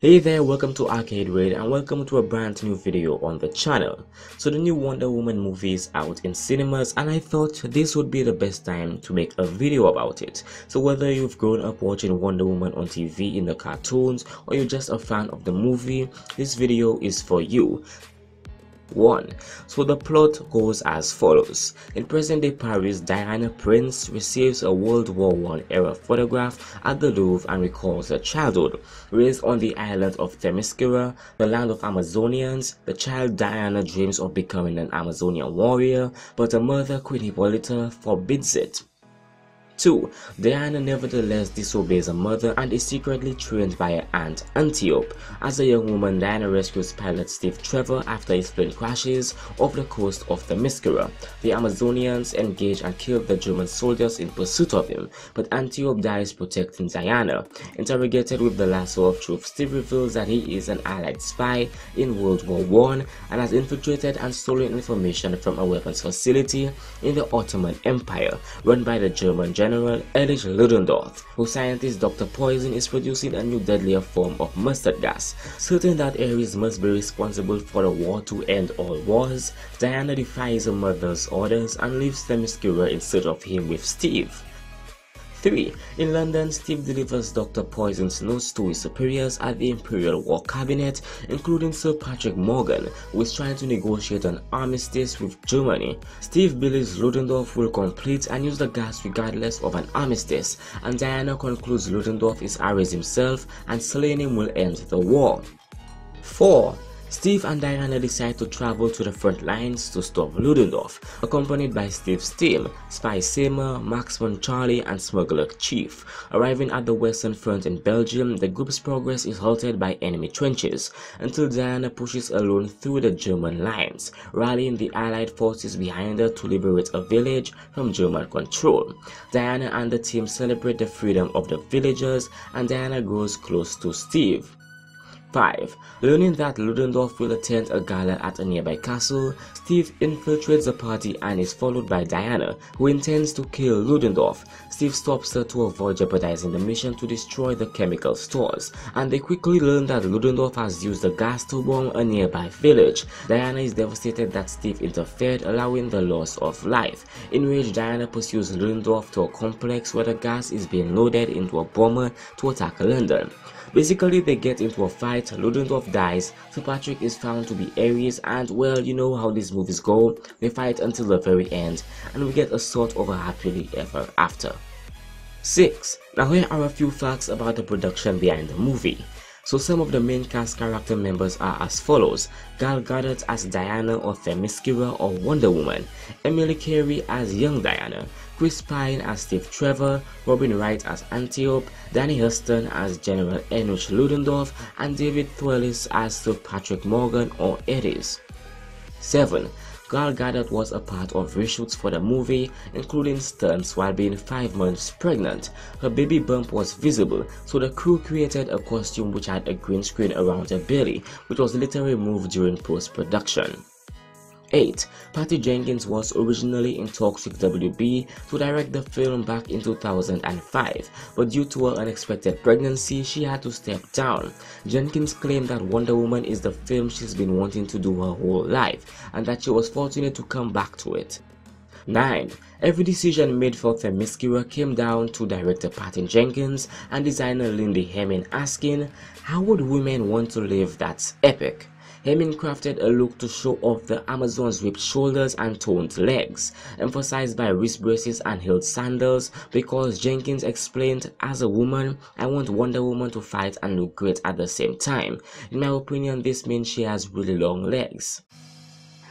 Hey there, welcome to Arcaderaid and welcome to a brand new video on the channel. So the new Wonder Woman movie is out in cinemas and I thought this would be the best time to make a video about it. So whether you've grown up watching Wonder Woman on TV in the cartoons or you're just a fan of the movie, this video is for you. 1. So the plot goes as follows. In present-day Paris, Diana Prince receives a World War I era photograph at the Louvre and recalls her childhood. Raised on the island of Themyscira, the land of Amazonians, the child Diana dreams of becoming an Amazonian warrior, but her mother, Queen Hippolyta, forbids it. 2. Diana nevertheless disobeys her mother and is secretly trained by her aunt Antiope. As a young woman, Diana rescues pilot Steve Trevor after his plane crashes off the coast of Themyscira. The Amazonians engage and kill the German soldiers in pursuit of him, but Antiope dies protecting Diana. Interrogated with the lasso of truth, Steve reveals that he is an Allied spy in World War I and has infiltrated and stolen information from a weapons facility in the Ottoman Empire run by the German General Erich Ludendorff, whose scientist Dr. Poison is producing a new deadlier form of mustard gas. Certain that Ares must be responsible for the war to end all wars, Diana defies her mother's orders and leaves Themyscira in search of him with Steve. 3. In London, Steve delivers Dr. Poison's notes to his superiors at the Imperial War Cabinet, including Sir Patrick Morgan, who is trying to negotiate an armistice with Germany. Steve believes Ludendorff will complete and use the gas regardless of an armistice, and Diana concludes Ludendorff is Ares himself and slaying him will end the war. 4. Steve and Diana decide to travel to the front lines to stop Ludendorff, accompanied by Steve's team, Spy Seymour, Marksman Charlie, and Smuggler Chief. Arriving at the Western Front in Belgium, the group's progress is halted by enemy trenches, until Diana pushes alone through the German lines, rallying the Allied forces behind her to liberate a village from German control. Diana and the team celebrate the freedom of the villagers, and Diana grows close to Steve. 5. Learning that Ludendorff will attend a gala at a nearby castle, Steve infiltrates the party and is followed by Diana, who intends to kill Ludendorff. Steve stops her to avoid jeopardizing the mission to destroy the chemical stores, and they quickly learn that Ludendorff has used the gas to bomb a nearby village. Diana is devastated that Steve interfered, allowing the loss of life. Enraged, Diana pursues Ludendorff to a complex where the gas is being loaded into a bomber to attack London. Basically, they get into a fight, Ludendorff dies, Sir Patrick is found to be Ares, and well, you know how these movies go, they fight until the very end, and we get a sort of a happily ever after. 6. Now here are a few facts about the production behind the movie. So some of the main cast character members are as follows: Gal Gadot as Diana or Themyscira or Wonder Woman, Emily Carey as young Diana, Chris Pine as Steve Trevor, Robin Wright as Antiope, Danny Huston as General Erich Ludendorff, and David Thewlis as Sir Patrick Morgan or Ares. 7. Gal Gadot was a part of reshoots for the movie, including stunts while being 5 months pregnant. Her baby bump was visible, so the crew created a costume which had a green screen around her belly, which was later removed during post-production. 8. Patty Jenkins was originally in talks with WB to direct the film back in 2005, but due to her unexpected pregnancy, she had to step down. Jenkins claimed that Wonder Woman is the film she's been wanting to do her whole life, and that she was fortunate to come back to it. 9. Every decision made for Themyscira came down to director Patty Jenkins and designer Lindy Hemming asking, "How would women want to live that's epic?" Hemming crafted a look to show off the Amazon's ripped shoulders and toned legs, emphasized by wrist braces and heeled sandals, because Jenkins explained, "As a woman, I want Wonder Woman to fight and look great at the same time. In my opinion, this means she has really long legs."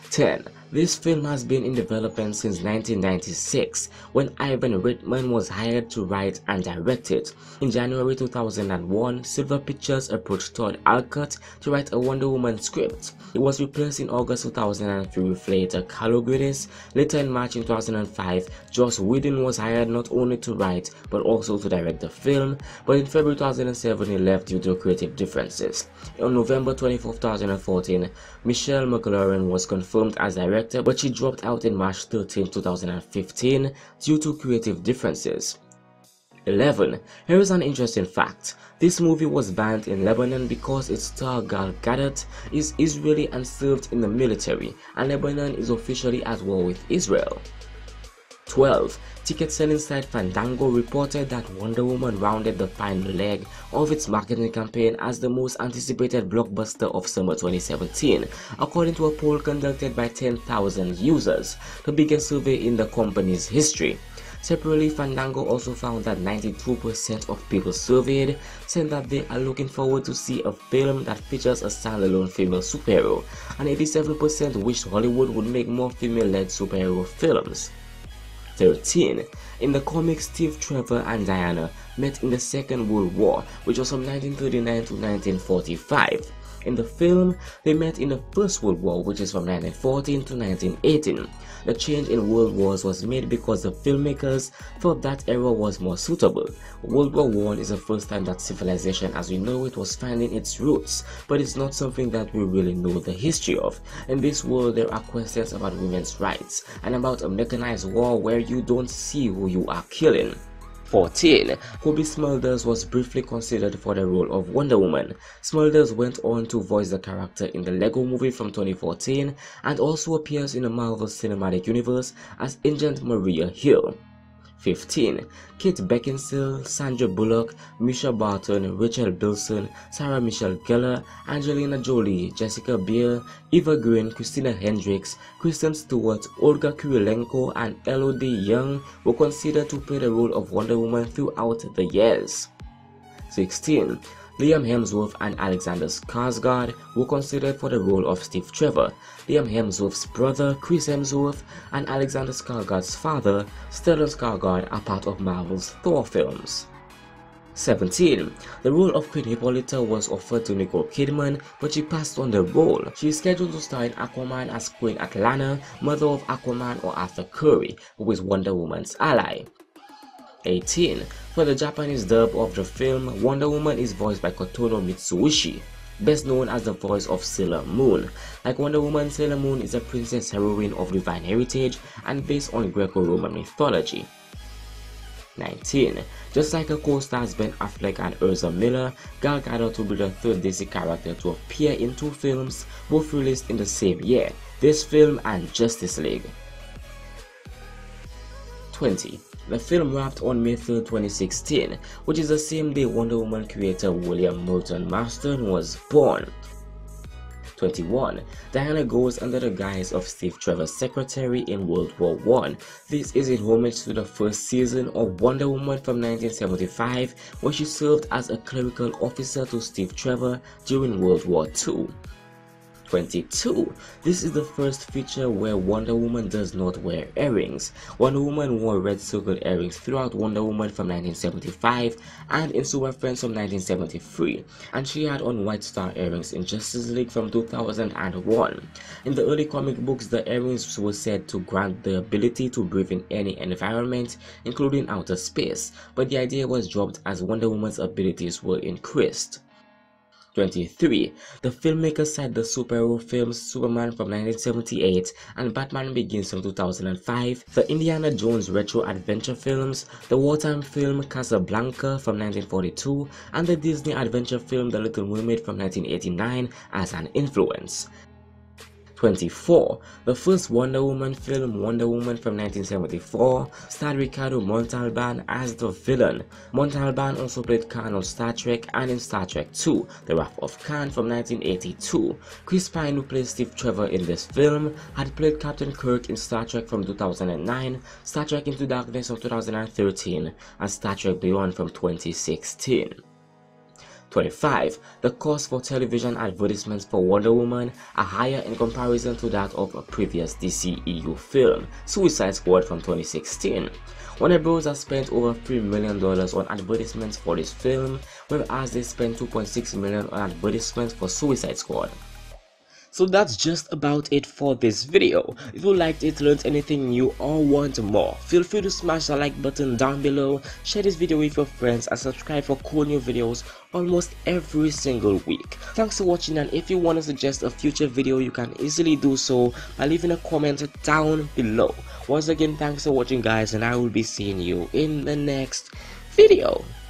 10. This film has been in development since 1996, when Ivan Reitman was hired to write and direct it. In January 2001, Silver Pictures approached Todd Alcott to write a Wonder Woman script. It was replaced in August 2003 with later Carlo Guides. Later in March 2005, Joss Whedon was hired not only to write but also to direct the film, but in February 2007 he left due to creative differences. On November 24, 2014, Michelle McLaurin was confirmed as director, but she dropped out in March 13, 2015 due to creative differences. 11. Here is an interesting fact. This movie was banned in Lebanon because its star Gal Gadot is Israeli and served in the military, and Lebanon is officially at war with Israel. 12. Ticket selling site Fandango reported that Wonder Woman rounded the final leg of its marketing campaign as the most anticipated blockbuster of summer 2017, according to a poll conducted by 10,000 users, the biggest survey in the company's history. Separately, Fandango also found that 92% of people surveyed said that they are looking forward to see a film that features a standalone female superhero, and 87% wished Hollywood would make more female-led superhero films. 13. In the comics, Steve Trevor and Diana met in the Second World War, which was from 1939 to 1945. In the film, they met in the First World War, which is from 1914 to 1918. The change in world wars was made because the filmmakers thought that era was more suitable. World War I is the first time that civilization as we know it was finding its roots, but it's not something that we really know the history of. In this world, there are questions about women's rights and about a mechanized war where you don't see who you are killing. 14. Kobe Smulders was briefly considered for the role of Wonder Woman. Smulders went on to voice the character in the Lego Movie from 2014 and also appears in the Marvel Cinematic Universe as Agent Maria Hill. 15. Kate Beckinsale, Sandra Bullock, Misha Barton, Rachel Bilson, Sarah Michelle Gellar, Angelina Jolie, Jessica Biel, Eva Green, Christina Hendricks, Kristen Stewart, Olga Kurylenko, and Elodie Young were considered to play the role of Wonder Woman throughout the years. 16. Liam Hemsworth and Alexander Skarsgård were considered for the role of Steve Trevor. Liam Hemsworth's brother, Chris Hemsworth, and Alexander Skarsgård's father, Stellan Skarsgård, are part of Marvel's Thor films. 17. The role of Queen Hippolyta was offered to Nicole Kidman, but she passed on the role. She is scheduled to star in Aquaman as Queen Atlanna, mother of Aquaman or Arthur Curry, who is Wonder Woman's ally. 18. For the Japanese dub of the film, Wonder Woman is voiced by Kotono Mitsubishi, best known as the voice of Sailor Moon. Like Wonder Woman, Sailor Moon is a princess heroine of divine heritage and based on Greco-Roman mythology. 19. Just like her co-stars Ben Affleck and Ezra Miller, Gal Gadot will be the third DC character to appear in 2 films, both released in the same year, this film and Justice League. 20. The film wrapped on May 3, 2016, which is the same day Wonder Woman creator William Moulton Marston was born. 21. Diana goes under the guise of Steve Trevor's secretary in World War I. This is in homage to the first season of Wonder Woman from 1975, where she served as a clerical officer to Steve Trevor during World War II. 22. This is the first feature where Wonder Woman does not wear earrings. Wonder Woman wore red circled earrings throughout Wonder Woman from 1975 and in Super Friends from 1973, and she had on white star earrings in Justice League from 2001. In the early comic books, the earrings were said to grant the ability to breathe in any environment, including outer space, but the idea was dropped as Wonder Woman's abilities were increased. 23. The filmmakers cite the superhero films Superman from 1978 and Batman Begins from 2005, the Indiana Jones retro adventure films, the wartime film Casablanca from 1942, and the Disney adventure film The Little Mermaid from 1989 as an influence. 24. The first Wonder Woman film, Wonder Woman from 1974, starred Ricardo Montalban as the villain. Montalban also played Khan on Star Trek and in Star Trek II, The Wrath of Khan from 1982. Chris Pine, who plays Steve Trevor in this film, had played Captain Kirk in Star Trek from 2009, Star Trek Into Darkness from 2013, and Star Trek Beyond from 2016. 25. The cost for television advertisements for Wonder Woman are higher in comparison to that of a previous DCEU film, Suicide Squad from 2016. Warner Bros. Has spent over $3 million on advertisements for this film, whereas they spent $2.6 million on advertisements for Suicide Squad. So that's just about it for this video. If you liked it, learned anything new, or want more, feel free to smash the like button down below, share this video with your friends, and subscribe for cool new videos almost every single week. Thanks for watching, and if you want to suggest a future video, you can easily do so by leaving a comment down below. Once again, thanks for watching guys, and I will be seeing you in the next video.